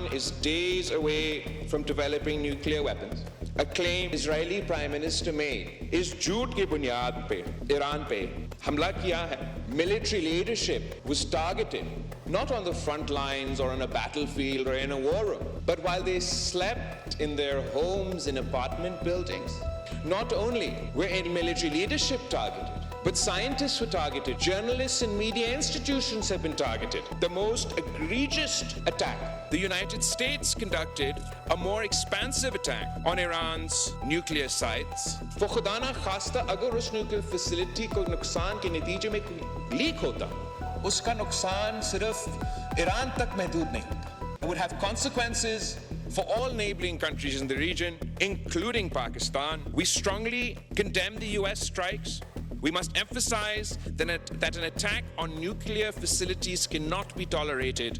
Iran is days away from developing nuclear weapons, a claim Israeli Prime Minister made, is jhoot ki bunyad pe Iran pe hamla kiya hai. Military leadership was targeted not on the front lines or on a battlefield or in a war room, but while they slept in their homes in apartment buildings. Not only were military leadership targeted, but scientists were targeted, journalists and media institutions have been targeted. The most egregious attack. The United States conducted a more expansive attack on Iran's nuclear sites. For khuda na khasta agar us nuclear facility ko nuksan ke natije mein leak hota, uska nuksan sirf Iran tak mahdood nahi hota. It would have consequences for all neighboring countries in the region, including Pakistan. We strongly condemn the US strikes. We must emphasize that an attack on nuclear facilities cannot be tolerated.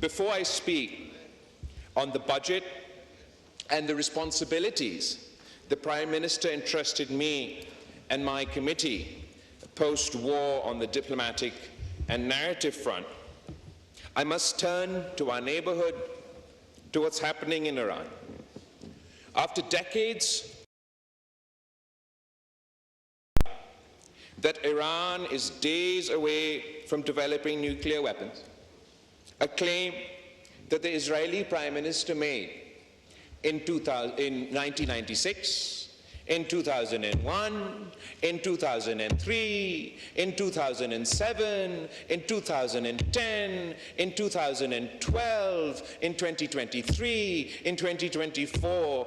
Before I speak on the budget and the responsibilities the Prime Minister entrusted me and my committee post-war on the diplomatic and narrative front, I must turn to our neighborhood, to what's happening in Iran. After decades that Iran is days away from developing nuclear weapons, a claim that the Israeli Prime Minister made in 1996, in 2001, in 2003, in 2007, in 2010, in 2012, in 2023, in 2024,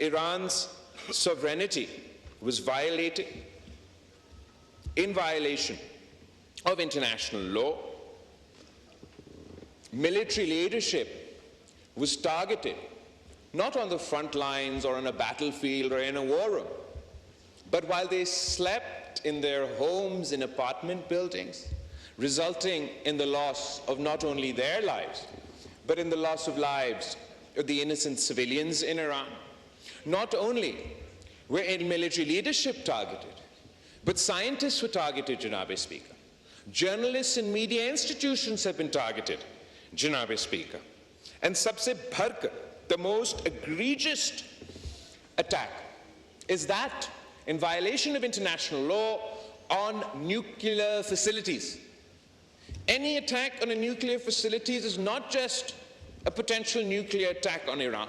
Iran's sovereignty was violated in violation of international law. Military leadership was targeted not on the front lines or on a battlefield or in a war room, but while they slept in their homes in apartment buildings, resulting in the loss of not only their lives, but in the loss of lives of the innocent civilians in Iran. Not only were military leadership targeted, but scientists were targeted, Janab Speaker. Journalists and media institutions have been targeted, Janab Speaker. And sabse bharkar, the most egregious attack is that in violation of international law on nuclear facilities. Any attack on a nuclear facility is not just a potential nuclear attack on Iran.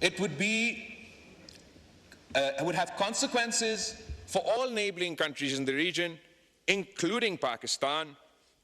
It would have consequences for all neighboring countries in the region, including Pakistan.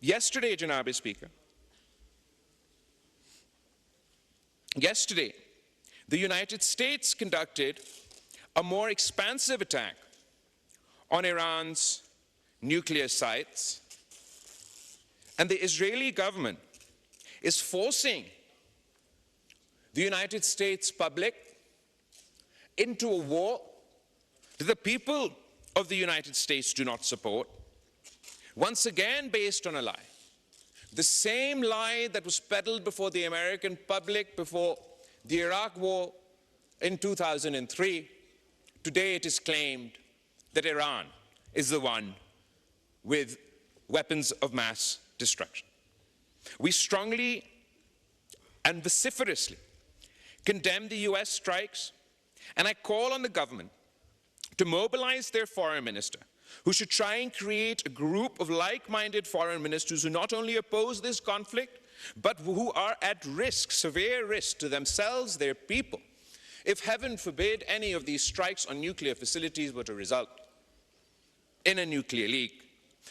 Yesterday, Janab Speaker, yesterday, the United States conducted a more expansive attack on Iran's nuclear sites, and the Israeli government is forcing the United States public into a war that the people of the United States do not support, once again based on a lie. The same lie that was peddled before the American public before the Iraq war in 2003. Today it is claimed that Iran is the one with weapons of mass destruction. We strongly and vociferously condemn the US strikes, and I call on the government to mobilize their foreign minister, who should try and create a group of like-minded foreign ministers who not only oppose this conflict, but who are at risk, severe risk to themselves, their people, if heaven forbid any of these strikes on nuclear facilities were to result in a nuclear leak.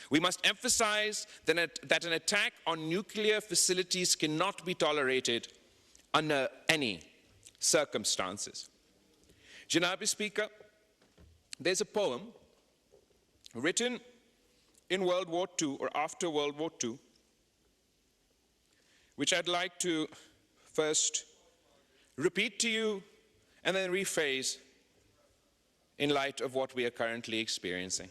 We must emphasize that an attack on nuclear facilities cannot be tolerated under any circumstances. Janab Speaker, there's a poem written in World War II or after World War II, which I'd like to first repeat to you and then rephrase in light of what we are currently experiencing.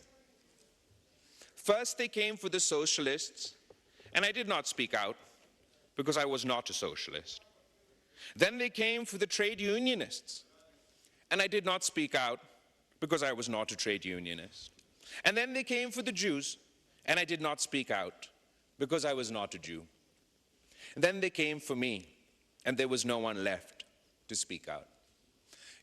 First, they came for the socialists, and I did not speak out because I was not a socialist. Then they came for the trade unionists, and I did not speak out because I was not a trade unionist. And then they came for the Jews, and I did not speak out because I was not a Jew. And then they came for me, and there was no one left to speak out.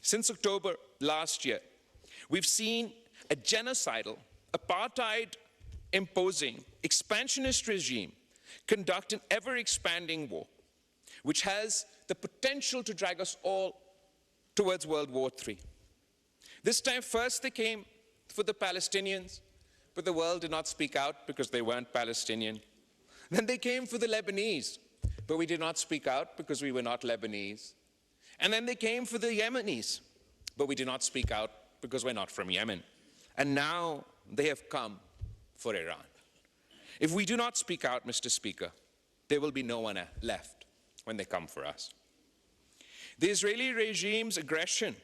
since October last year, we've seen a genocidal, apartheid imposing, expansionist regime conduct an ever-expanding war, which has the potential to drag us all towards World War III. This time, first they came for the Palestinians, but the world did not speak out because they weren't Palestinian. Then they came for the Lebanese, but we did not speak out because we were not Lebanese. And then they came for the Yemenis, but we did not speak out because we're not from Yemen. And now they have come for Iran. If we do not speak out, Mr. Speaker, there will be no one left when they come for us. The Israeli regime's aggression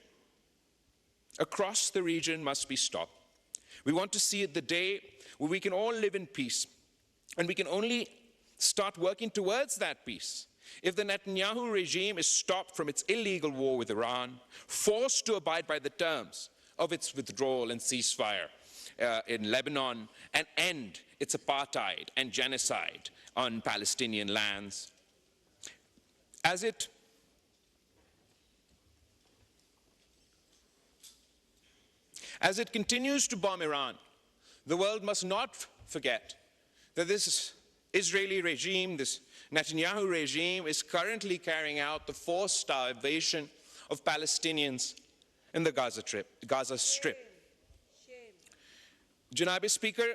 across the region must be stopped. We want to see the day where we can all live in peace, and we can only start working towards that peace if the Netanyahu regime is stopped from its illegal war with Iran, forced to abide by the terms of its withdrawal and ceasefire in Lebanon, and end its apartheid and genocide on Palestinian lands. As it continues to bomb Iran, the world must not forget that this Israeli regime, this Netanyahu regime, is currently carrying out the forced starvation of Palestinians in the Gaza Strip. Janab Speaker,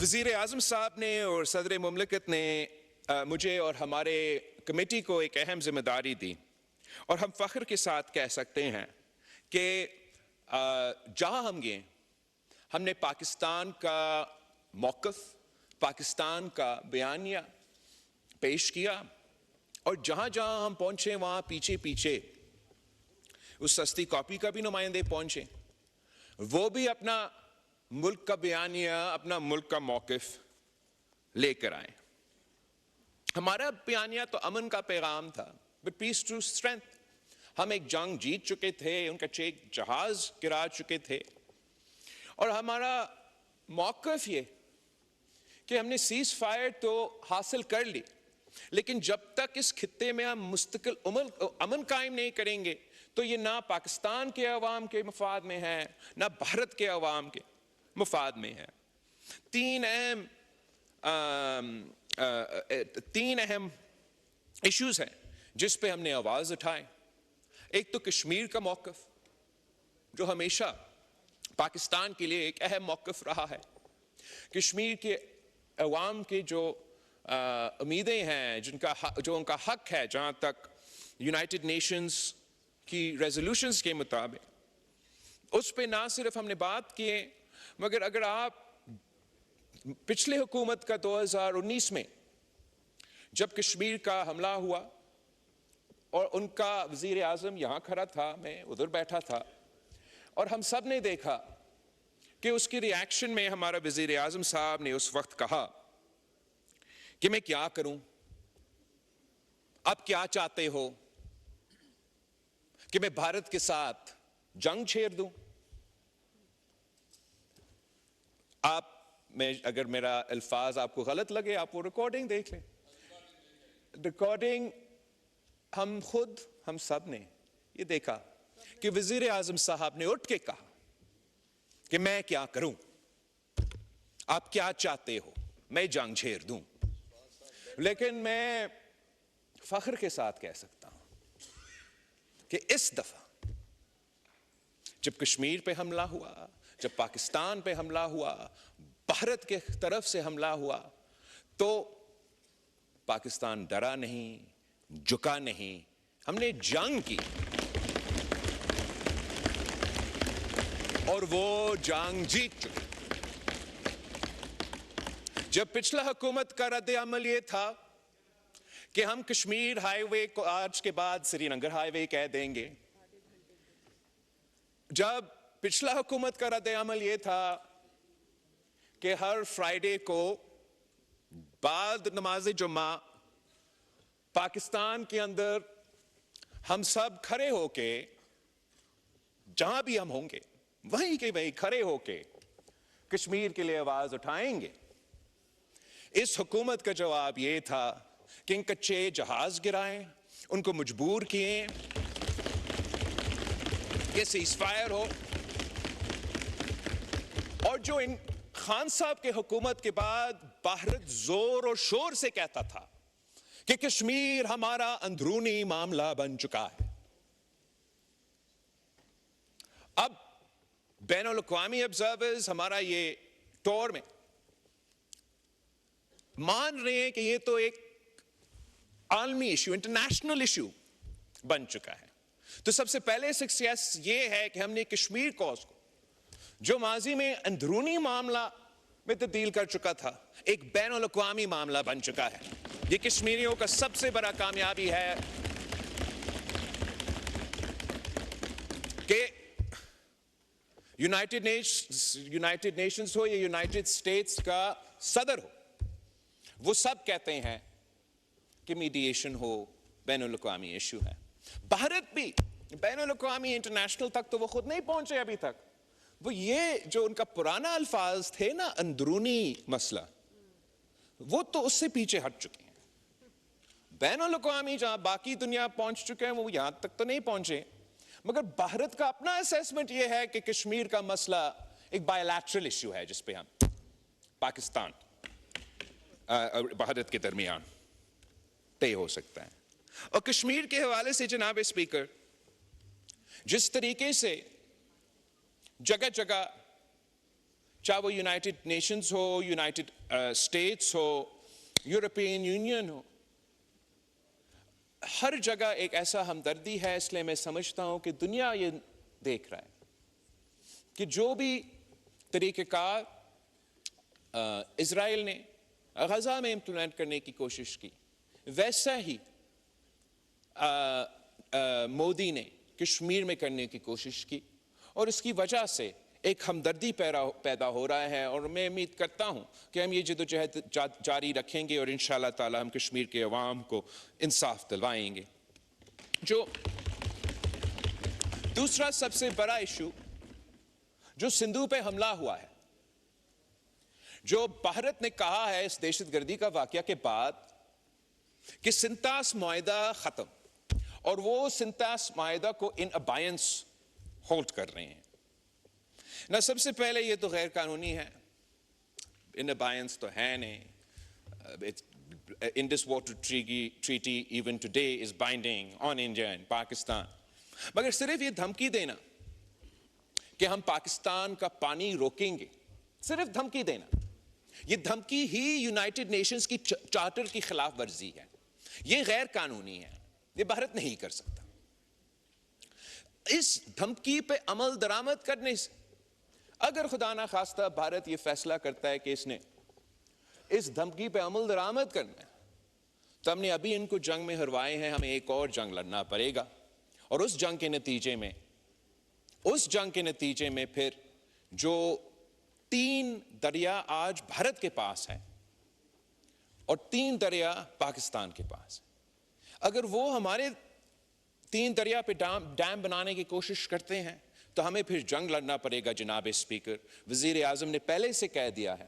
وزیر اعظم صاحب نے اور صدر مملکت نے مجھے اور ہمارے کمیٹی کو ایک اہم ذمہ داری دی، اور ہم فخر کے ساتھ کہہ سکتے ہیں کہ جہاں ہم گئے ہم نے پاکستان کا موقف، پاکستان کا بیانیہ پیش کیا، اور جہاں جہاں ہم پہنچے وہاں پیچھے پیچھے اس سستی کاپی کا بھی نمائندے پہنچے، وہ بھی اپنا ملک کا بیانیہ، اپنا ملک کا موقف لے کر آئے۔ ہمارا بیانیہ تو امن کا پیغام تھا، بٹ پیس ٹو اسٹرینتھ۔ ہم ایک جنگ جیت چکے تھے، ان کا ایک جہاز گرا چکے تھے، اور ہمارا موقف یہ کہ ہم نے سیز فائر تو حاصل کر لی، لیکن جب تک اس خطے میں ہم مستقل امن قائم نہیں کریں گے تو یہ نہ پاکستان کے عوام کے مفاد میں ہے، نہ بھارت کے عوام کے مفاد میں ہے۔ تین اہم ایشوز ہیں جس پہ ہم نے آواز اٹھائے۔ ایک تو کشمیر کا موقف، جو ہمیشہ پاکستان کے لیے ایک اہم موقف رہا ہے۔ کشمیر کے عوام کے جو امیدیں ہیں، جو ان کا حق ہے، جہاں تک یونائٹڈ نیشنز کی ریزولوشنز کے مطابق، اس پہ نہ صرف ہم نے بات کیے، مگر اگر آپ پچھلے حکومت کا 2019 میں جب کشمیر کا حملہ ہوا اور ان کا وزیر اعظم یہاں کھڑا تھا، میں ادھر بیٹھا تھا، اور ہم سب نے دیکھا کہ اس کی ری ایکشن میں ہمارا وزیر اعظم صاحب نے اس وقت کہا کہ میں کیا کروں، اب کیا چاہتے ہو کہ میں بھارت کے ساتھ جنگ چھیڑ دوں؟ اگر میرا الفاظ آپ کو غلط لگے، آپ وہ ریکارڈنگ دیکھ لیں۔ ریکارڈنگ ہم سب نے یہ دیکھا کہ وزیر اعظم صاحب نے اٹھ کے کہا کہ میں کیا کروں، آپ کیا چاہتے ہو، میں جنگ چھیڑ دوں۔ لیکن میں فخر کے ساتھ کہہ سکتا ہوں کہ اس دفعہ جب کشمیر پہ حملہ ہوا، جب پاکستان پہ حملہ ہوا، بھارت کے طرف سے حملہ ہوا، تو پاکستان ڈرا نہیں، جھکا نہیں، ہم نے جنگ کی، اور وہ جنگ جیت چکے۔ جب پچھلا حکومت کا رد عمل یہ تھا کہ ہم کشمیر ہائی وے کو آج کے بعد سری نگر ہائی وے کہہ دیں گے، جب پچھلا حکومت کا رد عمل یہ تھا کہ ہر فرائیڈے کو بعد نماز جمعہ پاکستان کے اندر ہم سب کھڑے ہو کے، جہاں بھی ہم ہوں گے وہیں کے وہیں کھڑے ہو کے کشمیر کے لیے آواز اٹھائیں گے، اس حکومت کا جواب یہ تھا کہ ان کچے جہاز گرائیں، ان کو مجبور کیے کہ سیز فائر ہو، اور جو ان خان صاحب کے حکومت کے بعد بھارت زور اور شور سے کہتا تھا کہ کشمیر ہمارا اندرونی معاملہ بن چکا ہے، اب بین الاقوامی آبزرورز ہمارا یہ ٹور میں مان رہے ہیں کہ یہ تو ایک عالمی ایشو، انٹرنیشنل ایشو بن چکا ہے۔ تو سب سے پہلے سکسیس یہ ہے کہ ہم نے کشمیر کوز کو، جو ماضی میں اندرونی معاملہ میں تبدیل کر چکا تھا، ایک بین الاقوامی معاملہ بن چکا ہے۔ یہ کشمیریوں کا سب سے بڑا کامیابی ہے کہ یونائٹڈ نیشنز ہو یا یونائٹڈ اسٹیٹس کا صدر ہو، وہ سب کہتے ہیں کہ میڈیشن ہو، بین الاقوامی ایشو ہے۔ بھارت بھی بین الاقوامی انٹرنیشنل تک تو وہ خود نہیں پہنچے ابھی تک، وہ یہ جو ان کا پرانا الفاظ تھے نا، اندرونی مسئلہ، وہ تو اس سے پیچھے ہٹ چکے ہیں۔ بین الاقوامی جہاں باقی دنیا پہنچ چکے ہیں، وہ یہاں تک تو نہیں پہنچے، مگر بھارت کا اپنا اسیسمنٹ یہ ہے کہ کشمیر کا مسئلہ ایک بائی لیٹرل ایشو ہے، جس پہ ہم پاکستان اور بھارت کے درمیان طے ہو سکتا ہے۔ اور کشمیر کے حوالے سے جناب اسپیکر، جس طریقے سے جگہ جگہ چاہے وہ یونائٹڈ نیشنز ہو, یونائٹڈ اسٹیٹس ہو, یورپین یونین ہو, ہر جگہ ایک ایسا ہمدردی ہے. اس لیے میں سمجھتا ہوں کہ دنیا یہ دیکھ رہا ہے کہ جو بھی طریقہ کار اسرائیل نے غزہ میں امپلیمنٹ کرنے کی کوشش کی, ویسا ہی مودی نے کشمیر میں کرنے کی کوشش کی, اور اس کی وجہ سے ایک ہمدردی پیدا ہو رہا ہے. اور میں امید کرتا ہوں کہ ہم یہ جدوجہد جاری رکھیں گے اور انشاءاللہ تعالی ہم کشمیر کے عوام کو انصاف دلوائیں گے. جو دوسرا سب سے بڑا ایشو جو سندھو پہ حملہ ہوا ہے, جو بھارت نے کہا ہے اس دہشت گردی کا واقعہ کے بعد کہ سنتاس معاہدہ ختم, اور وہ سنتاس معاہدہ کو ان ابائنس ہولڈ کر رہے ہیں. نہ سب سے پہلے یہ تو غیر قانونی ہے, ان ابائنس تو ہے نہیں. Indus Water Treaty even today is binding on India and Pakistan. مگر صرف یہ دھمکی دینا کہ ہم پاکستان کا پانی روکیں گے, صرف دھمکی دینا, یہ دھمکی ہی یونائٹڈ نیشنز کی چارٹر کی خلاف ورزی ہے. یہ غیر قانونی ہے, یہ بھارت نہیں کر سکتا. اس دھمکی پہ عمل درآمد کرنے سے اگر خدا نہ خواستہ بھارت یہ فیصلہ کرتا ہے کہ اس نے اس دھمکی پہ عمل درآمد کرنا ہے, تو ہم نے ابھی ان کو جنگ میں ہروائے ہیں, ہمیں ایک اور جنگ لڑنا پڑے گا. اور اس جنگ کے نتیجے میں پھر جو 3 دریا آج بھارت کے پاس ہیں اور 3 دریا پاکستان کے پاس ہیں, اگر وہ ہمارے 3 دریا پہ ڈیم بنانے کی کوشش کرتے ہیں تو ہمیں پھر جنگ لڑنا پڑے گا. جناب اسپیکر, وزیر اعظم نے پہلے سے کہہ دیا ہے,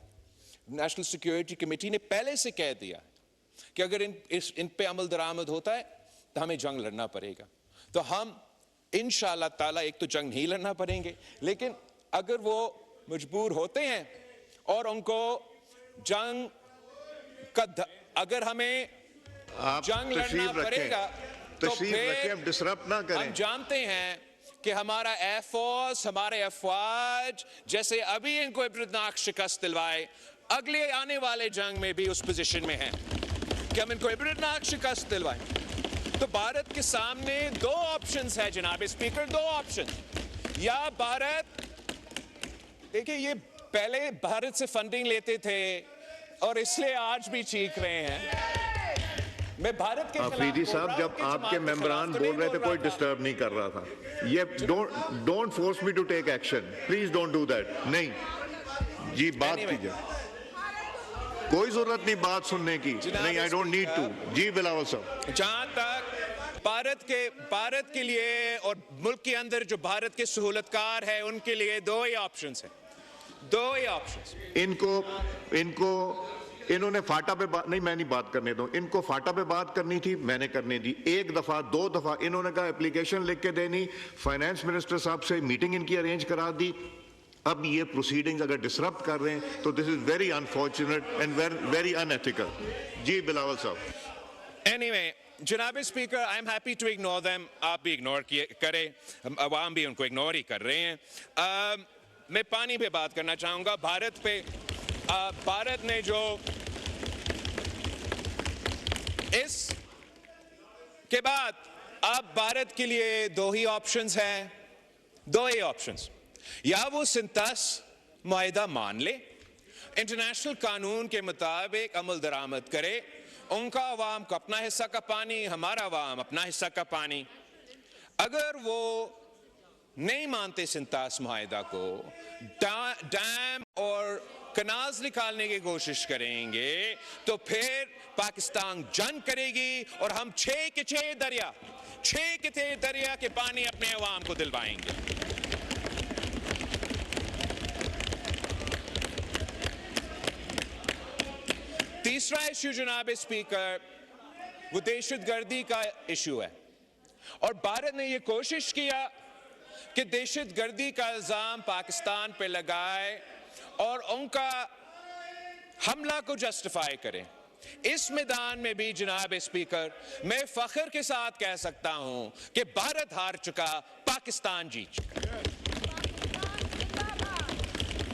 نیشنل سیکیورٹی کمیٹی نے پہلے سے کہہ دیا کہ اگر ان پہ عمل درآمد ہوتا ہے تو ہمیں جنگ لڑنا پڑے گا. تو ہم انشاءاللہ تعالیٰ ایک تو جنگ نہیں لڑنا پڑیں گے, لیکن اگر وہ مجبور ہوتے ہیں اور ان کو جنگ کا اگر ہمیں جنگ لڑنا پڑے گا تو پھر ڈسرپٹ نہ کریں. ہم جانتے ہیں کہ ہمارا ایئر فورس, ہمارے افواج جیسے ابھی ان کو عبرتناک شکست دلوائے, اگلے آنے والے جنگ میں بھی اس پوزیشن میں ہیں کہ ہم ان کو عبرتناک شکست دلوائیں. تو بھارت کے سامنے 2 آپشنز ہیں جناب اسپیکر, 2 آپشن. یا بھارت, دیکھیں یہ پہلے بھارت سے فنڈنگ لیتے تھے اور اس لیے آج بھی چیخ رہے ہیں. میں بھارت کے آفریدی صاحب جب آپ کے ممبران بول رہے تھے کوئی ڈسٹرب نہیں کر رہا تھا. یہ don't force me to take action, please don't do that. نہیں جی, بات کیجئے, کوئی ضرورت نہیں بات سننے کی. نہیں, آئی ڈونٹ نیڈ ٹو. جی بلاول صاحب, جہاں تک بھارت کے لیے اور ملک کے اندر جو بھارت کے سہولت کار ہے ان کے لیے 2 ہی آپشنز ہیں, 2 ہی آپشنز. ان کو انہوں نے فاٹا پہ بات نہیں, میں نہیں بات کرنے دوں. ان کو فاٹا پہ بات کرنی تھی, میں نے کرنے دی. 1 دفعہ 2 دفعہ انہوں نے کہا اپلیکیشن لکھ کے دینی, فائنانس منسٹر صاحب سے میٹنگ ان کی ارینج کرا دی. اب یہ پروسیڈنگز اگر ڈسرپٹ کر رہے ہیں تو this is very unfortunate and very unethical. جی بلاول صاحب. اینی جناب speaker, I am happy to ignore them. آپ بھی اگنور کریں, عوام بھی ان کو اگنور ہی کر رہے ہیں. میں پانی پہ بات کرنا چاہوں گا, بھارت پہ. بھارت نے جو اس کے بعد اب بھارت کے لیے 2 ہی آپشنز ہیں, 2 ہی آپشنز. یا وہ سنتاس معاہدہ مان لے, انٹرنیشنل قانون کے مطابق عمل درآمد کرے, ان کا عوام کو اپنا حصہ کا پانی, ہمارا عوام اپنا حصہ کا پانی. اگر وہ نہیں مانتے سنتاس معاہدہ کو, ڈیم اور کنالز نکالنے کی کوشش کریں گے, تو پھر پاکستان جنگ کرے گی اور ہم 6 کے 6 دریا کے پانی اپنے عوام کو دلوائیں گے. تیسرا ایشو جناب اسپیکر وہ دہشت گردی کا ایشو ہے, اور بھارت نے یہ کوشش کیا کہ دہشت گردی کا الزام پاکستان پہ لگائے اور ان کا حملہ کو جسٹیفائی کرے. اس میدان میں بھی جناب اسپیکر میں فخر کے ساتھ کہہ سکتا ہوں کہ بھارت ہار چکا, پاکستان جیت چکا.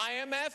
IMF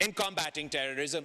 in combating terrorism।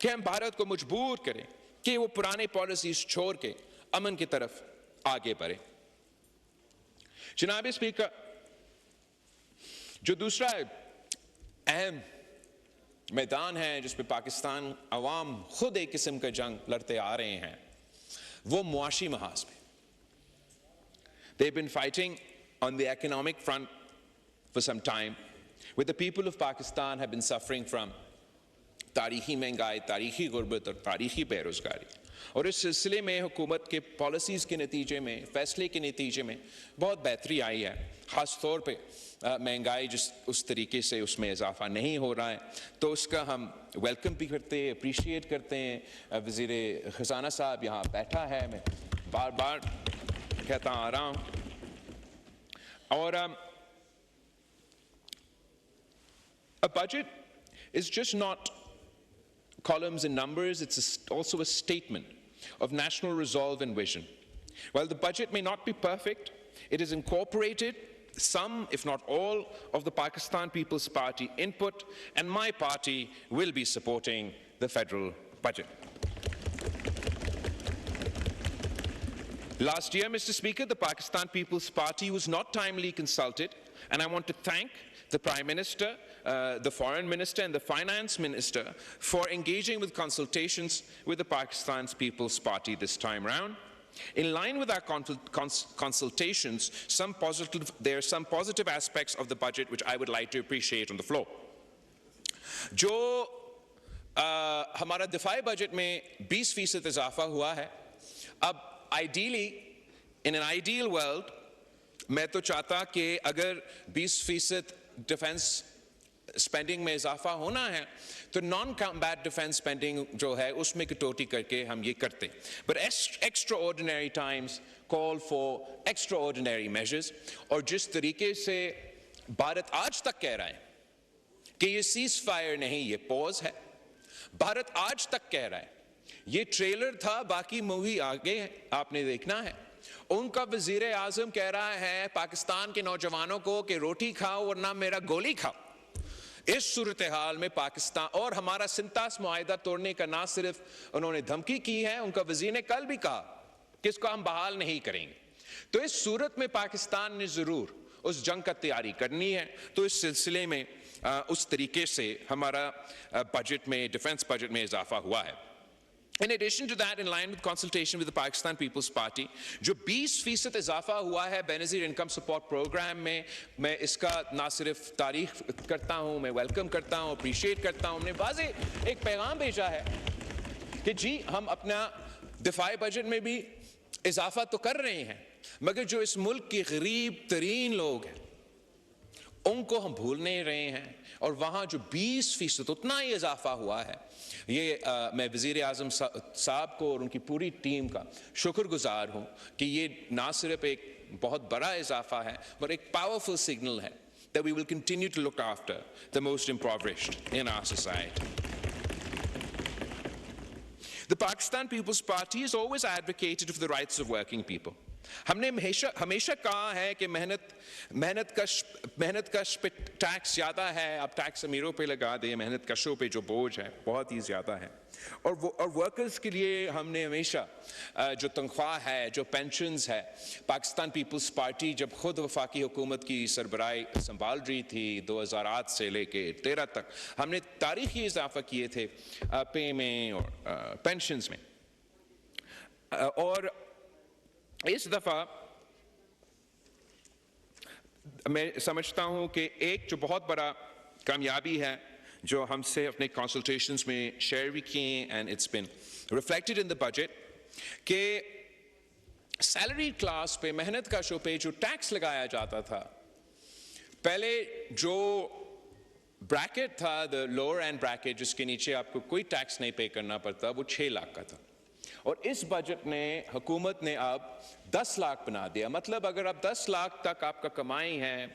کہ ہم بھارت کو مجبور کریں کہ وہ پرانے پالیسیز چھوڑ کے امن کی طرف آگے بڑھے. جناب اسپیکر، جو دوسرا اہم میدان ہے جس پہ پاکستان عوام خود ایک قسم کا جنگ لڑتے آ رہے ہیں، وہ معاشی محاذ پہ. They've been fighting on the economic front for some time, where the people of Pakistan have been suffering from تاریخی مہنگائی، تاریخی غربت اور تاریخی بے روزگاری. اور اس سلسلے میں حکومت کے پالیسیز کے نتیجے میں، فیصلے کے نتیجے میں بہت بہتری آئی ہے. خاص طور پہ مہنگائی اس طریقے سے اس میں اضافہ نہیں ہو رہا ہے، تو اس کا ہم ویلکم بھی کرتے ہیں، اپریشیٹ کرتے ہیں. وزیر خزانہ صاحب یہاں بیٹھا ہے، میں بار بار کہتا آ رہا ہوں. اور a budget is just not columns and numbers, it's also a statement of national resolve and vision. While the budget may not be perfect, it has incorporated some, if not all, of the Pakistan People's Party input, and my party will be supporting the federal budget. Last year, Mr. Speaker, the Pakistan People's Party was not timely consulted, and I want to thank the Prime Minister, the Foreign Minister and the Finance Minister for engaging with consultations with the Pakistan People's Party this time round. In line with our consultations, there are some positive aspects of the budget which I would like to appreciate on the floor. جو ہمارا دفاعی budget میں 20% اضافہ ہوا ہے، اب in an ideal world میں تو چاہتا کہ اگر 20% ڈیفنس اسپینڈنگ میں اضافہ ہونا ہے تو نان کمبیٹ ڈیفنس اسپینڈنگ جو ہے اس میں کٹوتی کر کے ہم یہ کرتے. But extra ordinary Times call for extra ordinary measures. اور جس طریقے سے بھارت آج تک کہہ رہا ہے کہ یہ سیز فائر نہیں، یہ پوز ہے، بھارت آج تک کہہ رہا ہے یہ ٹریلر تھا، باقی مووی آگے آپ نے دیکھنا ہے. ان کا وزیر اعظم کہہ رہا ہے پاکستان کے نوجوانوں کو کہ روٹی کھاؤ ورنہ میرا گولی کھاؤ. اس صورتحال میں پاکستان اور ہمارا سنتاس معاہدہ توڑنے کا نہ صرف انہوں نے دھمکی کی ہے، ان کا وزیر نے کل بھی کہا کہ اس کو ہم بحال نہیں کریں گے. تو اس صورت میں پاکستان نے ضرور اس جنگ کا تیاری کرنی ہے. تو اس سلسلے میں اس طریقے سے ہمارا بجٹ میں، ڈیفنس بجٹ میں اضافہ ہوا ہے. In addition to that, in line with consultation with the Pakistan People's Party, جو 20% اضافہ ہوا ہے بینظیر انکم سپورٹ پروگرام میں اس کا نہ صرف تعریف کرتا ہوں، میں ویلکم کرتا ہوں، اپریشیٹ کرتا ہوں. ہم نے واضح ایک پیغام بھیجا ہے کہ جی ہم اپنا دفاعی بجٹ میں بھی اضافہ تو کر رہے ہیں، مگر جو اس ملک کے غریب ترین لوگ ہیں ان کو ہم بھول نہیں رہے ہیں. اور وہاں جو 20% اتنا ہی اضافہ ہوا ہے، یہ میں وزیر اعظم صاحب کو اور ان کی پوری ٹیم کا شکر گزار ہوں کہ یہ نہ صرف ایک بہت بڑا اضافہ ہے بلکہ ایک پاورفل سگنل ہے that we will continue to look after the most impoverished in our society. The Pakistan People's Party has always advocated for the rights of working people. ہم نے ہمیشہ کہا ہے کہ محنت کش پہ ٹیکس زیادہ ہے، اب ٹیکس امیروں پہ لگا دیں، محنت کشوں پہ جو بوجھ ہے بہت ہی زیادہ ہے. اور ورکرز کے لیے ہم نے ہمیشہ جو تنخواہ ہے، جو پینشنز ہے، پاکستان پیپلز پارٹی جب خود وفاقی حکومت کی سربراہی سنبھال رہی تھی 2008 سے لے کے 2013 تک، ہم نے تاریخی اضافہ کیے تھے پے میں اور پینشنز میں. اور اس دفعہ میں سمجھتا ہوں کہ ایک جو بہت بڑا کامیابی ہے جو ہم سے اپنے کنسلٹیشنز میں شیئر بھی کیے and it's been reflected in the budget, کہ سیلری کلاس پہ، محنت کشوں پہ جو ٹیکس لگایا جاتا تھا، پہلے جو بریکٹ تھا، دا لوور اینڈ بریکٹ جس کے نیچے آپ کو کوئی ٹیکس نہیں پے کرنا پڑتا، وہ 6 لاکھ کا تھا. اور اس بجٹ نے حکومت نے اب 10 لاکھ بنا دیا. مطلب اگر اب 10 لاکھ تک آپ کا کمائی ہے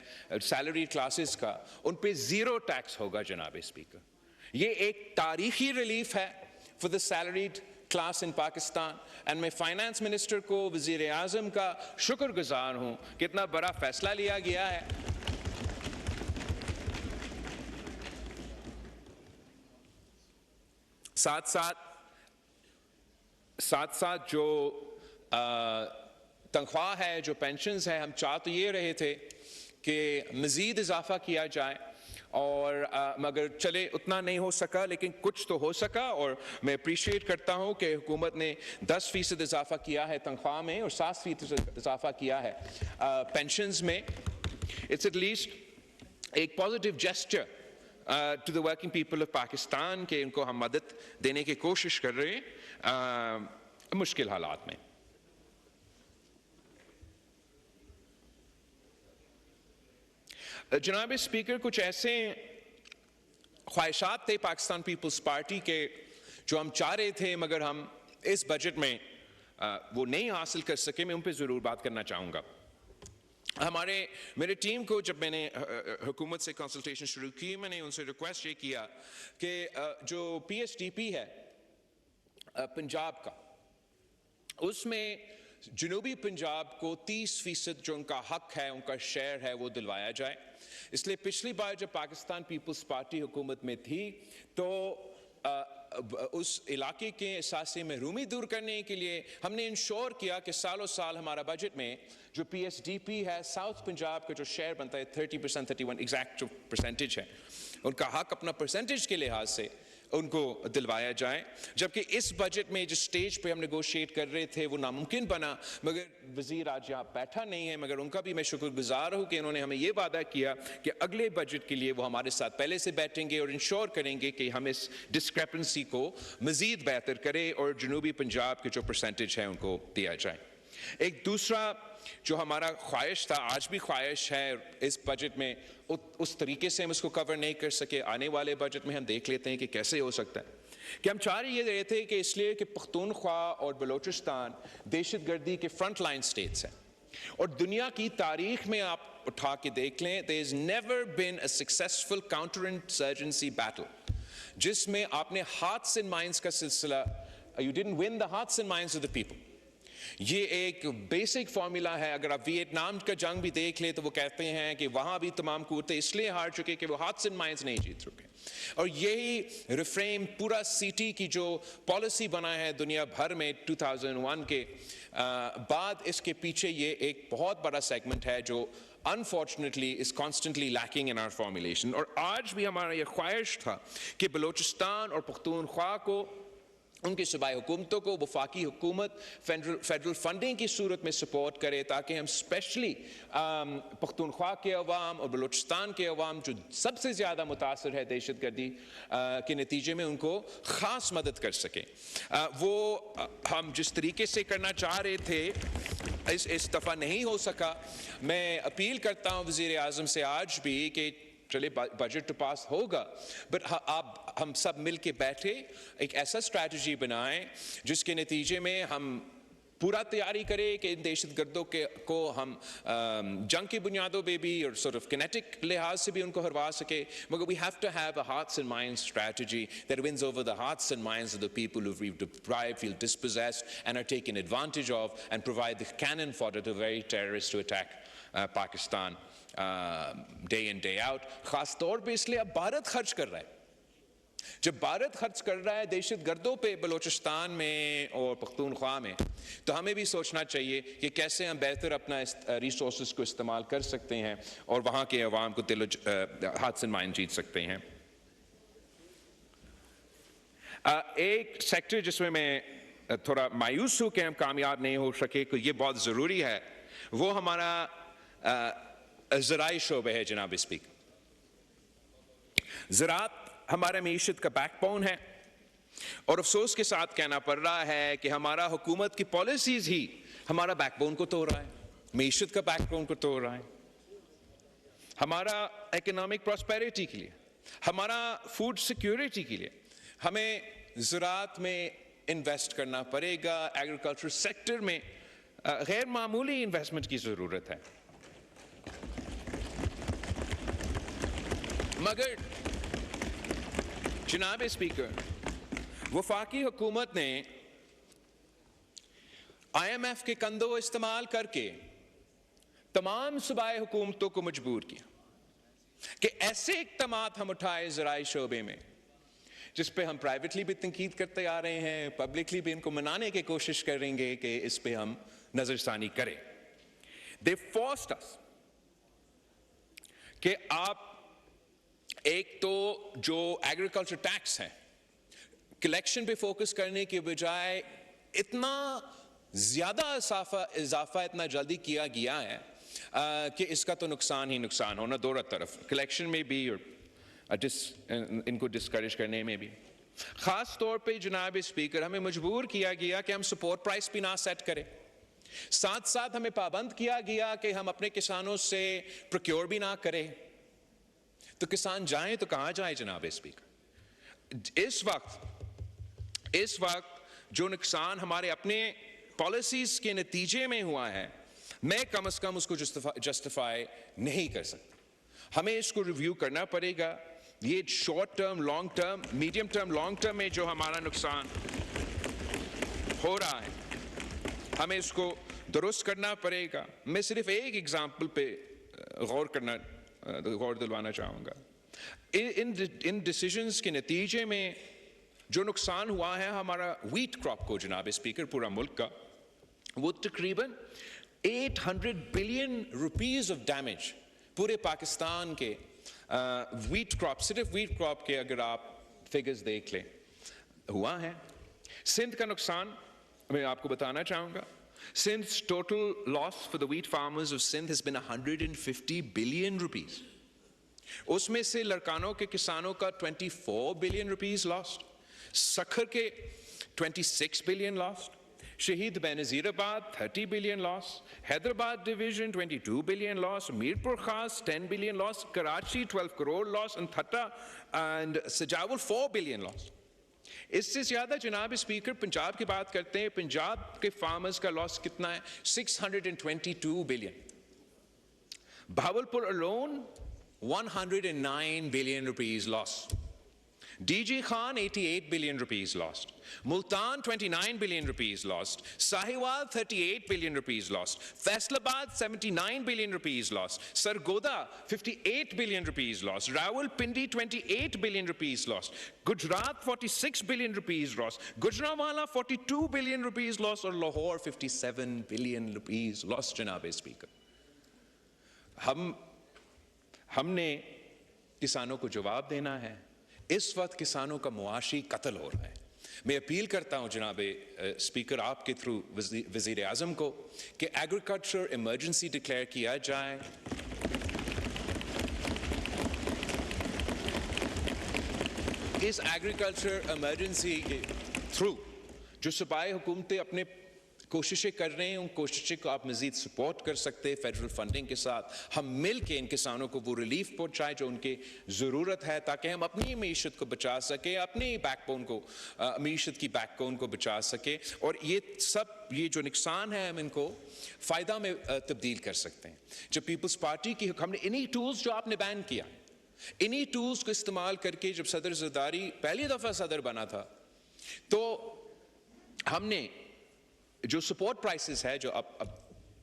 سیلری کلاسز کا، ان پہ 0 ٹیکس ہوگا. جناب اسپیکر، یہ ایک تاریخی ریلیف ہے for the salaried class in Pakistan. And میں فائنانس منسٹر کو، وزیر اعظم کا شکر گزار ہوں کہ اتنا بڑا فیصلہ لیا گیا ہے. ساتھ ساتھ جو تنخواہ ہے، جو پینشنز ہے، ہم چاہ تو یہ رہے تھے کہ مزید اضافہ کیا جائے، اور مگر چلے اتنا نہیں ہو سکا، لیکن کچھ تو ہو سکا، اور میں اپریشیٹ کرتا ہوں کہ حکومت نے 10% اضافہ کیا ہے تنخواہ میں اور 7% اضافہ کیا ہے پینشنز میں. اٹس ایٹ لیسٹ ایک positive gesture to the working people of Pakistan کہ ان کو ہم مدد دینے کی کوشش کر رہے ہیں مشکل حالات میں. جناب اسپیکر، کچھ ایسے خواہشات تھے پاکستان پیپلز پارٹی کے جو ہم چاہ رہے تھے مگر ہم اس بجٹ میں وہ نہیں حاصل کر سکے. میں ان پہ ضرور بات کرنا چاہوں گا. میرے ٹیم کو جب میں نے حکومت سے کنسلٹیشن شروع کی، میں نے ان سے ریکویسٹ یہ کیا کہ جو پی ایس ڈی پی ہے پنجاب کا، اس میں جنوبی پنجاب کو 30% جو ان کا حق ہے، ان کا شیئر ہے، وہ دلوایا جائے. اس لیے پچھلی بار جب پاکستان پیپلز پارٹی حکومت میں تھی تو اس علاقے کے احساس محرومی دور کرنے کے لیے ہم نے انشور کیا کہ سالوں سال ہمارا بجٹ میں جو پی ایس ڈی پی ہے، ساؤتھ پنجاب کا جو شیئر بنتا ہے 30%، 31 ایگزیکٹ جو پرسنٹیج ہے، ان کا حق اپنا پرسنٹیج کے لحاظ سے ان کو دلوایا جائے. جبکہ اس بجٹ میں جس سٹیج پہ ہم نیگوشیٹ کر رہے تھے وہ ناممکن بنا. مگر وزیر آج یہاں بیٹھا نہیں ہے، مگر ان کا بھی میں شکر گزار ہوں کہ انہوں نے ہمیں یہ وعدہ کیا کہ اگلے بجٹ کے لیے وہ ہمارے ساتھ پہلے سے بیٹھیں گے اور انشور کریں گے کہ ہم اس ڈسکریپنسی کو مزید بہتر کریں اور جنوبی پنجاب کے جو پرسنٹیج ہے ان کو دیا جائے. ایک دوسرا جو ہمارا خواہش تھا، آج بھی خواہش ہے، اس بجٹ میں اس طریقے سے ہم اس کو کور نہیں کر سکے، آنے والے بجٹ میں ہم دیکھ لیتے ہیں کہ کیسے ہو سکتا ہے، کہ ہم چاہ رہے تھے کہ اس لیے کہ پختونخوا اور بلوچستان دہشت گردی کے فرنٹ لائن سٹیٹس ہیں، اور دنیا کی تاریخ میں آپ اٹھا کے دیکھ لیں، there has never been a successful counter insurgency battle جس میں آپ نے hearts and minds کا سلسلہ، you didn't win the hearts and minds of the people. یہ ایک بیسک فارمولا ہے. اگر آپ ویتنام کا جنگ بھی دیکھ لیں تو وہ کہتے ہیں کہ وہاں بھی تمام قوتیں اس لیے ہار چکے کہ وہ ہارٹس اینڈ مائنڈز نہیں جیت چکے. اور یہی ریفریم پورا سی ٹی کی جو پالیسی بنا ہے دنیا بھر میں 2001 کے بعد، اس کے پیچھے یہ ایک بہت بڑا سیگمنٹ ہے جو unfortunately is constantly lacking in our formulation. اور آج بھی ہمارا یہ خواہش تھا کہ بلوچستان اور پختونخوا کو، ان کی صوبائی حکومتوں کو وفاقی حکومت فیڈرل فنڈنگ کی صورت میں سپورٹ کرے، تاکہ ہم اسپیشلی پختونخوا کے عوام اور بلوچستان کے عوام جو سب سے زیادہ متاثر ہے دہشت گردی کے نتیجے میں، ان کو خاص مدد کر سکیں. وہ ہم جس طریقے سے کرنا چاہ رہے تھے اس دفعہ نہیں ہو سکا. میں اپیل کرتا ہوں وزیر اعظم سے آج بھی کہ چلے بجٹ تو پاس ہوگا، بٹ آپ ہم سب مل کے بیٹھے ایک ایسا اسٹریٹجی بنائیں جس کے نتیجے میں ہم پورا تیاری کریں کہ ان دہشت گردوں کو ہم جنگ کی بنیادوں پہ بھی اور sort of kinetic لحاظ سے بھی ان کو ہروا سکے. مگر we have to have a hearts and minds strategy that wins over the hearts and minds of the people who we've deprived, feel dispossessed and are taken advantage of, and provide the cannon fodder to very terrorists to attack Pakistan day in day out. خاص طور پہ اس لیے اب بھارت خرچ کر رہا ہے. جب بھارت خرچ کر رہا ہے دہشت گردوں پہ بلوچستان میں اور پختونخوا میں، تو ہمیں بھی سوچنا چاہیے کہ کیسے ہم بہتر اپنا ریسورسز کو استعمال کر سکتے ہیں اور وہاں کے عوام کو دل و ہاتھ سے مائن جیت سکتے ہیں. ایک سیکٹر جس میں میں تھوڑا مایوس ہوں کہ ہم کامیاب نہیں ہو سکے، کہ یہ بہت ضروری ہے، وہ ہمارا زرعی شعبہ ہے. جناب اسپیکر، زراعت ہمارا معیشت کا بیک بون ہے، اور افسوس کے ساتھ کہنا پڑ رہا ہے کہ ہمارا حکومت کی پالیسیز ہی ہمارا بیک بون کو توڑ رہا ہے، معیشت کا بیک بون کو توڑ رہا ہے. ہمارا اکنامک پراسپیرٹی کے لیے، ہمارا فوڈ سیکیورٹی کے لیے ہمیں زراعت میں انویسٹ کرنا پڑے گا. ایگریکلچر سیکٹر میں غیر معمولی انویسٹمنٹ کی ضرورت ہے. مگر جناب اسپیکر، وفاقی حکومت نے آئی ایم ایف کے کندھوں استعمال کر کے تمام صوبائی حکومتوں کو مجبور کیا کہ ایسے اقدامات ہم اٹھائے زرعی شعبے میں جس پہ ہم پرائیویٹلی بھی تنقید کرتے آ رہے ہیں, پبلکلی بھی ان کو منانے کی کوشش کریں گے کہ اس پہ ہم نظر ثانی کریں. They forced us کہ آپ ایک تو جو ایگریکلچر ٹیکس ہے کلیکشن پہ فوکس کرنے کے بجائے اتنا زیادہ اضافہ اتنا جلدی کیا گیا ہے کہ اس کا تو نقصان ہی نقصان ہونا دونوں طرف, کلیکشن میں بھی اور ان کو ڈسکریج کرنے میں بھی. خاص طور پہ جناب اسپیکر ہمیں مجبور کیا گیا کہ ہم سپورٹ پرائس بھی نہ سیٹ کریں, ساتھ ساتھ ہمیں پابند کیا گیا کہ ہم اپنے کسانوں سے پروکیور بھی نہ کریں. تو کسان جائیں تو کہاں جائیں جناب اسپیکر؟ اس وقت جو نقصان ہمارے اپنے پالیسیز کے نتیجے میں ہوا ہے, میں کم از کم اس کو جسٹیفائی نہیں کر سکتا. ہمیں اس کو ریویو کرنا پڑے گا. یہ short term, long term, medium term, long term میں جو ہمارا نقصان ہو رہا ہے ہمیں اس کو درست کرنا پڑے گا. میں صرف ایک ایگزامپل پہ غور دلوانا چاہوں گا. ان ڈیسیژنز کے نتیجے میں جو نقصان ہوا ہے ہمارا ویٹ کراپ کو جناب اسپیکر پورا ملک کا, وہ تقریباً 800 بلین روپیز آف ڈیمیج پورے پاکستان کے ویٹ کراپ, صرف ویٹ کراپ کے اگر آپ فگرز دیکھ لیں ہوا ہے. سندھ کا نقصان میں آپ کو بتانا چاہوں گا. Sindh's total loss for the wheat farmers of Sindh has been 150 billion rupees. اس میں سے لڑکانوں کے کسانوں کا 24 billion rupees lost, سکھر کے 26 billion lost, شہید بینظیر آباد 30 billion loss, Hyderabad division 22 billion loss, Mirpur خاص 10 billion loss, Karachi 12 crore loss, and تھٹا and Sajawal 4 billion loss. اس سے زیادہ جناب اسپیکر پنجاب کی بات کرتے ہیں. پنجاب کے فارمرز کا لاس کتنا ہے؟ 622 billion. Bahawalpur alone 109 billion rupees loss. D G Khan 88 billion rupees lost. Multan 29 billion rupees lost. Sahiwal 38 billion rupees lost. Faisalabad 79 billion rupees lost. Sargodha 58 billion rupees lost. Rawal Pindi 28 billion rupees lost. Gujarat 46 billion rupees lost. Gujranwala 42 billion rupees lost. اور Lahore 57 billion rupees lost. جناب speaker, ہم نے کسانوں کو جواب دینا ہے. اس وقت کسانوں کا معاشی قتل ہو رہا ہے. میں اپیل کرتا ہوں جناب اسپیکر آپ کے تھرو وزیر اعظم کو کہ ایگریکلچر ایمرجنسی ڈکلیئر کیا جائے. اس ایگریکلچر ایمرجنسی کے تھرو جو صوبائی حکومتیں اپنے کوششیں کر رہے ہیں ان کوششوں کو آپ مزید سپورٹ کر سکتے ہیں فیڈرل فنڈنگ کے ساتھ. ہم مل کے ان کسانوں کو وہ ریلیف پہنچائیں جو ان کی ضرورت ہے, تاکہ ہم اپنی معیشت کو بچا سکیں, اپنی بیک بون کو, معیشت کی بیک بون کو بچا سکیں. اور یہ جو نقصان ہے ہم ان کو فائدہ میں تبدیل کر سکتے ہیں. جب پیپلز پارٹی کی ہم نے انہی ٹولز جو آپ نے بین کیا, انہی ٹولز کو استعمال کر کے جب صدر زرداری پہلی دفعہ صدر بنا تھا تو ہم نے جو سپورٹ پرائسز ہے جو اب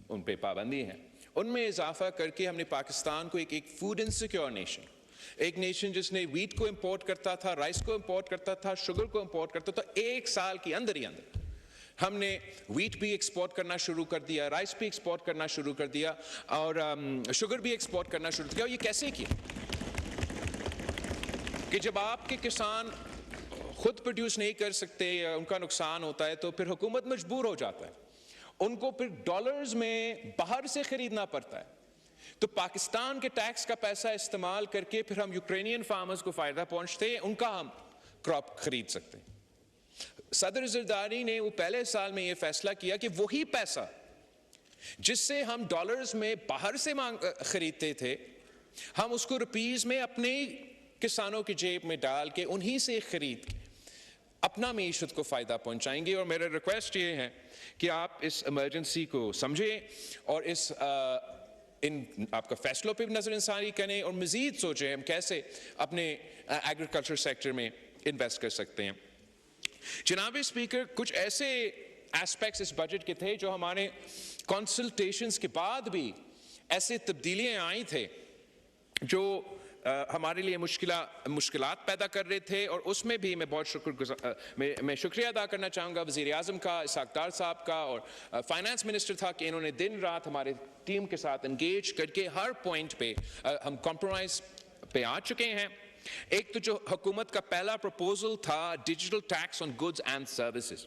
ان پہ پابندی ہے ان میں اضافہ کر کے ہم نے پاکستان کو ایک فوڈ انسیکیور نیشن, ایک نیشن جس نے ویٹ کو امپورٹ کرتا تھا, رائس کو امپورٹ کرتا تھا, شوگر کو امپورٹ کرتا تھا, ایک سال کے اندر ہی اندر ہم نے ویٹ بھی ایکسپورٹ کرنا شروع کر دیا, رائس بھی ایکسپورٹ کرنا شروع کر دیا, اور شوگر بھی ایکسپورٹ کرنا شروع کر دیا. اور یہ کیسے کیا کہ جب آپ کے کسان خود پروڈیوس نہیں کر سکتے یا ان کا نقصان ہوتا ہے تو پھر حکومت مجبور ہو جاتا ہے, ان کو پھر ڈالرز میں باہر سے خریدنا پڑتا ہے. تو پاکستان کے ٹیکس کا پیسہ استعمال کر کے پھر ہم یوکرینین فارمرز کو فائدہ پہنچتے ہیں, ان کا ہم کراپ خرید سکتے ہیں. صدر زرداری نے وہ پہلے سال میں یہ فیصلہ کیا کہ وہی پیسہ جس سے ہم ڈالرز میں باہر سے خریدتے تھے ہم اس کو روپیز میں اپنے کسانوں کی جیب میں ڈال کے انہی سے خرید کے اپنا معیشت کو فائدہ پہنچائیں گے. اور میرا ریکویسٹ یہ ہے کہ آپ اس ایمرجنسی کو سمجھیں اور آپ کا فیصلوں پہ بھی نظر ثانی کریں اور مزید سوچیں ہم کیسے اپنے ایگریکلچر سیکٹر میں انویسٹ کر سکتے ہیں. جناب اسپیکر, کچھ ایسے ایسپیکٹس اس بجٹ کے تھے جو ہمارے کنسلٹیشنز کے بعد بھی ایسے تبدیلیاں آئی تھے جو ہمارے لیے مشکلات پیدا کر رہے تھے، اور اس میں بھی میں بہت میں شکریہ ادا کرنا چاہوں گا وزیر اعظم کا، اسحاق ڈار صاحب کا، اور فائنانس منسٹر تھا کہ انہوں نے دن رات ہمارے ٹیم کے ساتھ انگیج کر کے ہر پوائنٹ پہ ہم کمپرومائز پہ آ چکے ہیں۔ ایک تو جو حکومت کا پہلا پروپوزل تھا digital tax on goods and services,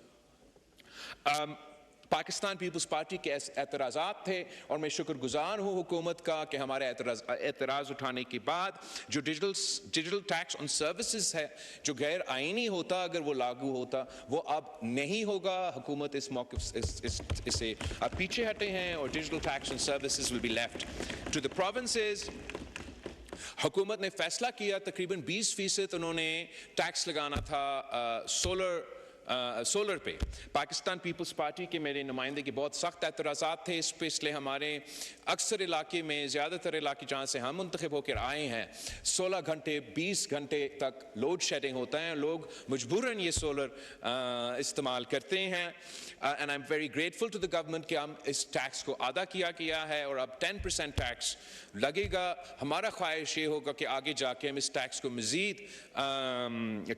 Pakistan Peoples Party کے اعتراضات تھے، اور میں شکر گزار ہوں حکومت کا کہ ہمارے اعتراض اٹھانے کے بعد جو ڈیجیٹل ٹیکس آن سروسز ہے جو غیر آئینی ہوتا اگر وہ لاگو ہوتا، وہ اب نہیں ہوگا۔ حکومت اس موقف سے اب پیچھے ہٹے ہیں، اور digital tax on services will be left to the provinces. حکومت نے فیصلہ کیا تقریباً 20% انہوں نے ٹیکس لگانا تھا سولر پہ۔ پاکستان پیپلز پارٹی کے میرے نمائندے کے بہت سخت اعتراضات تھے اس پہ، اس لیے ہمارے اکثر علاقے میں، زیادہ تر علاقے جہاں سے ہم منتخب ہو کر آئے ہیں، 16 گھنٹے 20 گھنٹے تک لوڈ شیڈنگ ہوتا ہے، لوگ مجبوراً یہ سولر استعمال کرتے ہیں۔ And I am very grateful to the government کہ ہم اس ٹیکس کو ادا کیا ہے، اور اب 10% ٹیکس لگے گا۔ ہمارا خواہش یہ ہوگا کہ آگے جا کے ہم اس ٹیکس کو مزید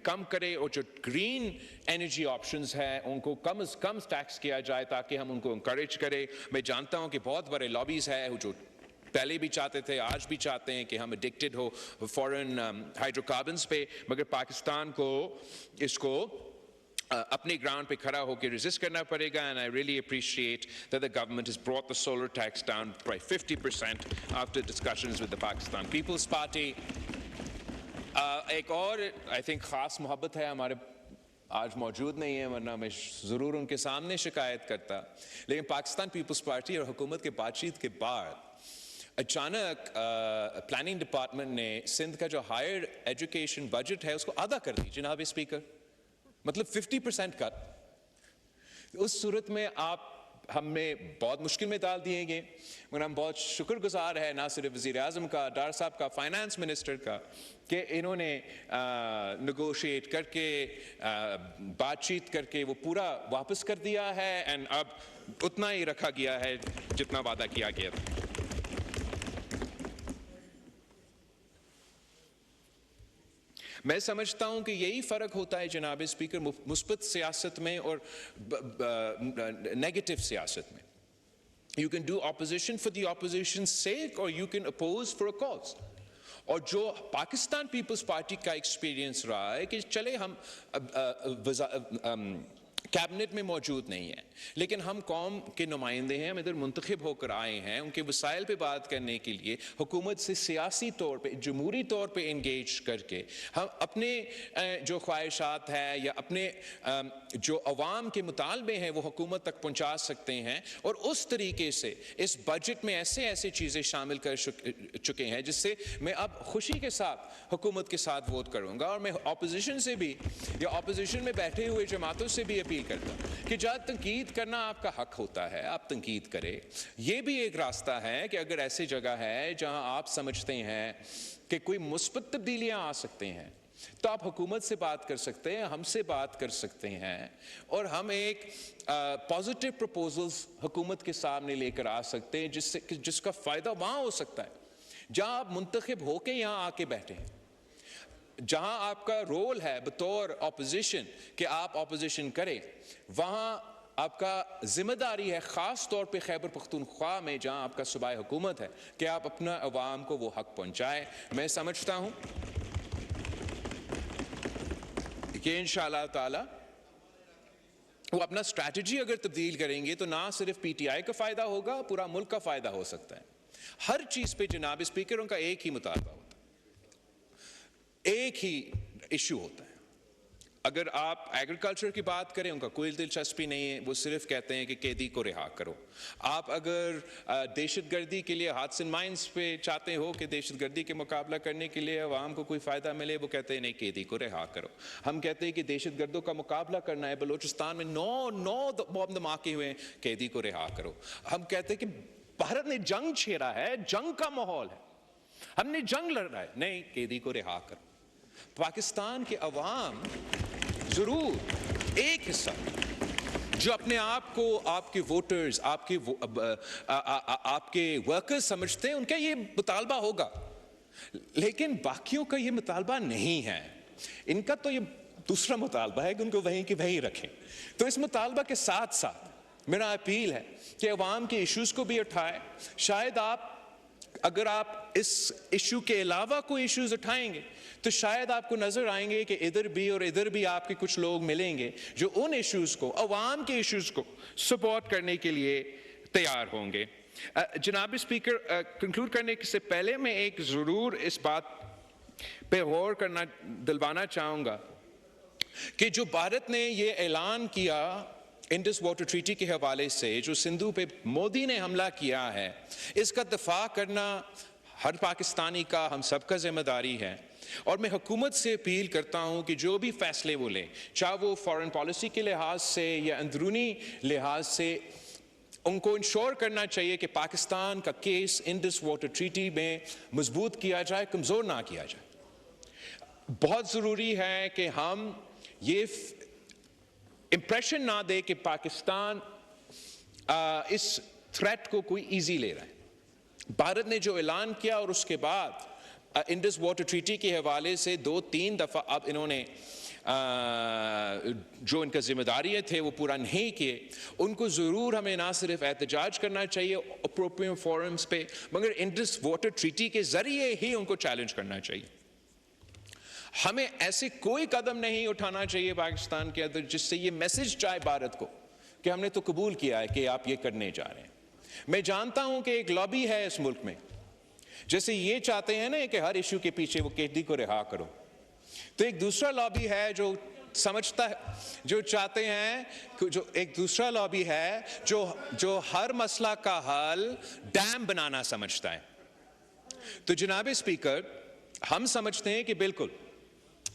کم کریں، اور جو گرین انرجی آپشنز ہیں ان کو کم از کم ٹیکس کیا جائے تاکہ ہم ان کو انکریج کریں۔ میں جانتا ہوں کہ بہت بڑے لابیز ہیں جو پہلے بھی چاہتے تھے، آج بھی چاہتے ہیں کہ ہم ایڈکٹڈ ہو فورن ہائیڈرو کاربنز پہ، مگر پاکستان کو اس کو اپنے گراؤنڈ پہ کھڑا ہو کے ریزسٹ کرنا پڑے گا۔ And I really appreciate that the government has brought the solar tax down by 50% after discussions with the Pakistan People's Party۔ ایک اور آئی تھنک خاص محبت ہے ہمارے، آج موجود نہیں ہے ورنہ میں ضرور ان کے سامنے شکایت کرتا، لیکن پاکستان پیپلز پارٹی اور حکومت کے بات چیت کے بعد اچانک پلاننگ ڈپارٹمنٹ نے سندھ کا جو ہائر ایجوکیشن بجٹ ہے اس کو آدھا کر دی جناب اسپیکر، مطلب 50% کٹ۔ اس صورت میں آپ ہمیں بہت مشکل میں ڈال دیے گئے، مگر ہم بہت شکر گزار ہیں نہ صرف وزیر اعظم کا، ڈار صاحب کا، فائنانس منسٹر کا، کہ انہوں نے نیگوشیٹ کر کے بات چیت کر کے وہ پورا واپس کر دیا ہے، اینڈ اب اتنا ہی رکھا گیا ہے جتنا وعدہ کیا گیا تھا۔ میں سمجھتا ہوں کہ یہی فرق ہوتا ہے جناب اسپیکر مثبت سیاست میں اور نیگیٹو سیاست میں۔ You can do opposition for the opposition's sake or you can oppose for a cause۔ اور جو پاکستان پیپلز پارٹی کا ایکسپیرینس رہا ہے کہ چلے ہم کیبنٹ میں موجود نہیں ہیں لیکن ہم قوم کے نمائندے ہیں، ہم ادھر منتخب ہو کر آئے ہیں، ان کے وسائل پہ بات کرنے کے لیے حکومت سے سیاسی طور پہ، جمہوری طور پہ انگیج کر کے ہم اپنے جو خواہشات ہیں یا اپنے جو عوام کے مطالبے ہیں وہ حکومت تک پہنچا سکتے ہیں، اور اس طریقے سے اس بجٹ میں ایسے چیزیں شامل کر چکے ہیں جس سے میں اب خوشی کے ساتھ حکومت کے ساتھ ووٹ کروں گا۔ اور میں اپوزیشن سے بھی یا اپوزیشن میں بیٹھے ہوئے جماعتوں سے بھی اپیل کرتا کہ جہاں تنقید کرنا آپ کا حق ہوتا ہے آپ تنقید کرے۔ یہ بھی ایک راستہ ہے کہ اگر ایسی جگہ ہے جہاں آپ سمجھتے ہیں کہ کوئی مثبت تبدیلیاں آ سکتے ہیں تو آپ حکومت سے بات کر سکتے ہیں، ہم سے بات کر سکتے ہیں، اور ہم ایک پازیٹیو پروپوزلز حکومت کے سامنے لے کر آ سکتے ہیں جس کا فائدہ وہاں ہو سکتا ہے جہاں آپ منتخب ہو کے یہاں آ کے بیٹھے ہیں، جہاں آپ کا رول ہے بطور اپوزیشن کہ آپ اپوزیشن کریں، وہاں آپ کا ذمہ داری ہے خاص طور پہ خیبر پختونخوا میں جہاں آپ کا صوبائی حکومت ہے کہ آپ اپنا عوام کو وہ حق پہنچائیں۔ میں سمجھتا ہوں کہ انشاءاللہ تعالی وہ اپنا اسٹریٹجی اگر تبدیل کریں گے تو نہ صرف پی ٹی آئی کا فائدہ ہوگا، پورا ملک کا فائدہ ہو سکتا ہے۔ ہر چیز پہ جناب اسپیکر ان کا ایک ہی مطالبہ ہوتا ہے، ایک ہی ایشو ہوتا ہے۔ اگر آپ ایگریکلچر کی بات کریں ان کا کوئی دلچسپی نہیں ہے، وہ صرف کہتے ہیں کہ قیدی کو رہا کرو۔ آپ اگر دہشت گردی کے لیے ہاتھ اینڈ مائنس پہ چاہتے ہو کہ دہشت گردی کے مقابلہ کرنے کے لیے عوام کو کوئی فائدہ ملے، وہ کہتے ہیں نہیں قیدی کو رہا کرو۔ ہم کہتے ہیں کہ دہشت گردوں کا مقابلہ کرنا ہے، بلوچستان میں نو بم دھماکے ہوئے ہیں، قیدی کو رہا کرو۔ ہم کہتے ہیں کہ بھارت نے جنگ چھیڑا ہے، جنگ کا ماحول ہے، ہم نے جنگ لڑنا ہے، نہیں قیدی کو رہا کرو۔ پاکستان کے عوام ضرور ایک حصہ جو اپنے آپ کو آپ کے ووٹرز، آپ کے ورکرز سمجھتے ہیں، ان کا یہ مطالبہ ہوگا لیکن باقیوں کا یہ مطالبہ نہیں ہے. ان کا تو یہ دوسرا مطالبہ ہے کہ ان کو وہیں کی وہیں رکھیں. تو اس مطالبہ کے ساتھ ساتھ میرا اپیل ہے کہ عوام کے ایشوز کو بھی اٹھائیں. شاید اگر آپ اس ایشو کے علاوہ کوئی ایشوز اٹھائیں گے تو شاید آپ کو نظر آئیں گے کہ ادھر بھی اور ادھر بھی آپ کے کچھ لوگ ملیں گے جو ان ایشوز کو، عوام کے ایشوز کو سپورٹ کرنے کے لیے تیار ہوں گے. جناب اسپیکر، کنکلوڈ کرنے سے پہلے میں ایک ضرور اس بات پہ غور کرنا دلوانا چاہوں گا کہ جو بھارت نے یہ اعلان کیا انڈس واٹر ٹریٹی کے حوالے سے، جو سندھو پہ مودی نے حملہ کیا ہے، اس کا دفاع کرنا ہر پاکستانی کا، ہم سب کا ذمہ داری ہے. اور میں حکومت سے اپیل کرتا ہوں کہ جو بھی فیصلے وہ لیں، چاہے وہ فارن پالیسی کے لحاظ سے یا اندرونی لحاظ سے، ان کو انشور کرنا چاہیے کہ پاکستان کا کیس انڈس واٹر ٹریٹی میں مضبوط کیا جائے، کمزور نہ کیا جائے. بہت ضروری ہے کہ ہم یہ امپریشن نہ دے کہ پاکستان اس تھریٹ کو کوئی ایزی لے رہا ہے. بھارت نے جو اعلان کیا اور اس کے بعد انڈس واٹر ٹریٹی کے حوالے سے 2-3 دفعہ اب انہوں نے جو ان کا ذمہ داریاں تھے وہ پورا نہیں کیے. ان کو ضرور ہمیں نہ صرف احتجاج کرنا چاہیے اپروپریٹ فورمز پہ، مگر انڈس واٹر ٹریٹی کے ذریعے ہی ان کو چیلنج کرنا چاہیے. ہمیں ایسے کوئی قدم نہیں اٹھانا چاہیے پاکستان کے اندر جس سے یہ میسج جائے بھارت کو کہ ہم نے تو قبول کیا ہے کہ آپ یہ کرنے جا رہے ہیں. میں جانتا ہوں کہ ایک لابی ہے اس ملک میں، جیسے یہ چاہتے ہیں نا کہ ہر ایشو کے پیچھے وہ قیدی کو رہا کرو، تو ایک دوسرا لابی ہے جو سمجھتا ہے، جو چاہتے ہیں، جو ایک دوسرا لابی ہے جو ہر مسئلہ کا حل ڈیم بنانا سمجھتا ہے. تو جناب اسپیکر، ہم سمجھتے ہیں کہ بالکل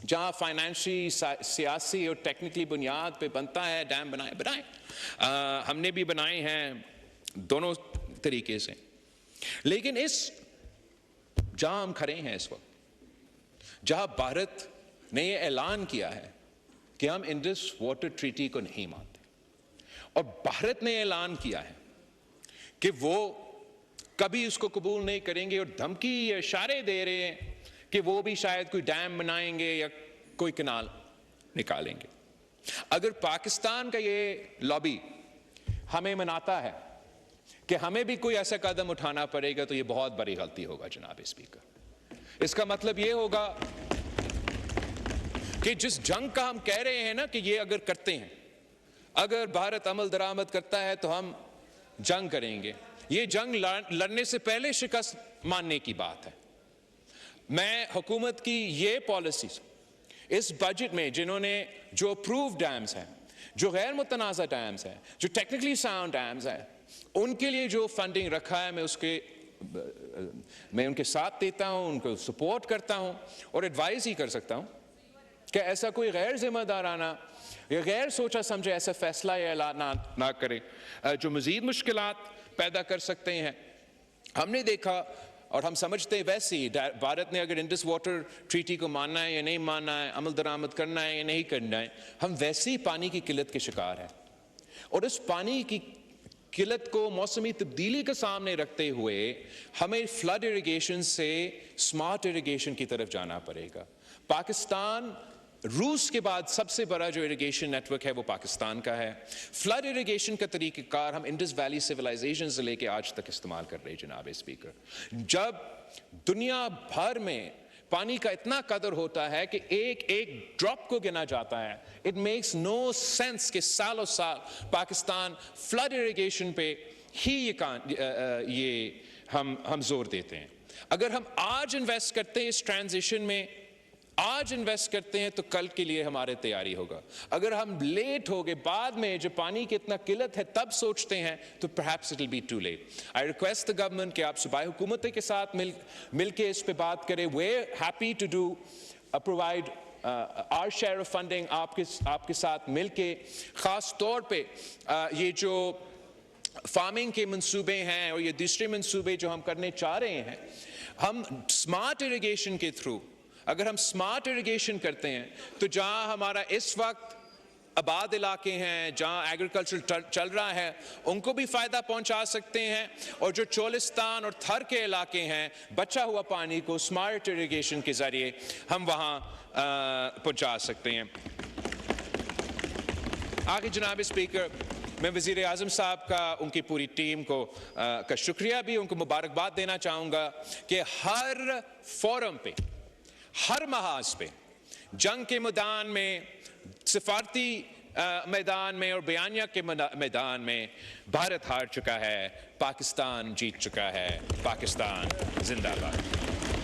جہاں فائنینشی، سیاسی اور ٹیکنیکلی بنیاد پہ بنتا ہے ڈیم بنائیں. ہم نے بھی بنائے ہیں دونوں طریقے سے. لیکن جہاں ہم کھڑے ہیں اس وقت، جہاں بھارت نے یہ اعلان کیا ہے کہ ہم انڈس واٹر ٹریٹی کو نہیں مانتے، اور بھارت نے اعلان کیا ہے کہ وہ کبھی اس کو قبول نہیں کریں گے، اور دھمکی یا اشارے دے رہے ہیں کہ وہ بھی شاید کوئی ڈیم بنائیں گے یا کوئی کنال نکالیں گے. اگر پاکستان کا یہ لابی ہمیں مناتا ہے کہ ہمیں بھی کوئی ایسا قدم اٹھانا پڑے گا تو یہ بہت بڑی غلطی ہوگا جناب اسپیکر. اس کا مطلب یہ ہوگا کہ جس جنگ کا ہم کہہ رہے ہیں نا کہ یہ اگر کرتے ہیں، اگر بھارت عمل درآمد کرتا ہے تو ہم جنگ کریں گے، یہ جنگ لڑنے سے پہلے شکست ماننے کی بات ہے. میں حکومت کی یہ پالیسیز اس بجٹ میں، جنہوں نے جو اپرووڈ ڈیمز ہیں، جو غیر متنازع ڈیمز ہیں، جو ٹیکنیکلی ساؤنڈ ڈیمز ہیں، ان کے لیے جو فنڈنگ رکھا ہے میں ان کے ساتھ دیتا ہوں، ان کو سپورٹ کرتا ہوں اور ایڈوائز ہی کر سکتا ہوں کہ ایسا کوئی غیر ذمہ دارانہ یا غیر سوچا سمجھے ایسا فیصلہ یا اعلان نہ کرے جو مزید مشکلات پیدا کر سکتے ہیں. ہم نے دیکھا اور ہم سمجھتے ہیں ویسے ہی بھارت نے اگر انڈس واٹر ٹریٹی کو ماننا ہے یا نہیں ماننا ہے، عمل درآمد کرنا ہے یا نہیں کرنا ہے، ہم ویسے ہی پانی کی قلت کے شکار ہیں. اور اس پانی کی قلت کو موسمی تبدیلی کے سامنے رکھتے ہوئے ہمیں فلڈ اریگیشن سے سمارٹ اریگیشن کی طرف جانا پڑے گا. پاکستان روس کے بعد سب سے بڑا جو اریگیشن نیٹ ورک ہے وہ پاکستان کا ہے. فلڈ اریگیشن کا طریقہ کار ہم انڈس ویلی سیولائزیشن سے لے کے آج تک استعمال کر رہے ہیں جناب اسپیکر. جب دنیا بھر میں پانی کا اتنا قدر ہوتا ہے کہ ایک ڈراپ کو گنا جاتا ہے، اٹ میکس نو سینس کہ سالوں سال پاکستان فلڈ اریگیشن پہ ہی یہ ہم زور دیتے ہیں. اگر ہم آج انویسٹ کرتے ہیں اس ٹرانزیشن میں، آج انویسٹ کرتے ہیں تو کل کے لیے ہمارے تیاری ہوگا. اگر ہم لیٹ ہو گئے، بعد میں جو پانی کی اتنا قلت ہے تب سوچتے ہیں، تو perhaps it will be too late. I request the government کہ آپ صوبائی حکومت کے ساتھ مل کے اس پہ بات کریں. We're happy to do provide our share of funding آپ کے ساتھ مل کے. خاص طور پہ یہ جو فارمنگ کے منصوبے ہیں اور یہ دوسرے منصوبے جو ہم کرنے چاہ رہے ہیں، ہم اسمارٹ اریگیشن کے تھرو، اگر ہم اسمارٹ اریگیشن کرتے ہیں تو جہاں ہمارا اس وقت آباد علاقے ہیں جہاں ایگریکلچر چل رہا ہے ان کو بھی فائدہ پہنچا سکتے ہیں، اور جو چولستان اور تھر کے علاقے ہیں بچا ہوا پانی کو سمارٹ ایریگیشن کے ذریعے ہم وہاں پہنچا سکتے ہیں۔ آگے جناب اسپیکر، میں وزیر اعظم صاحب کا، ان کی پوری ٹیم کو کا شکریہ بھی، ان کو مبارکباد دینا چاہوں گا کہ ہر فورم پہ، ہر محاذ پہ، جنگ کے میدان میں، سفارتی میدان میں اور بیانیہ کے میدان میں بھارت ہار چکا ہے، پاکستان جیت چکا ہے، پاکستان زندہ باد۔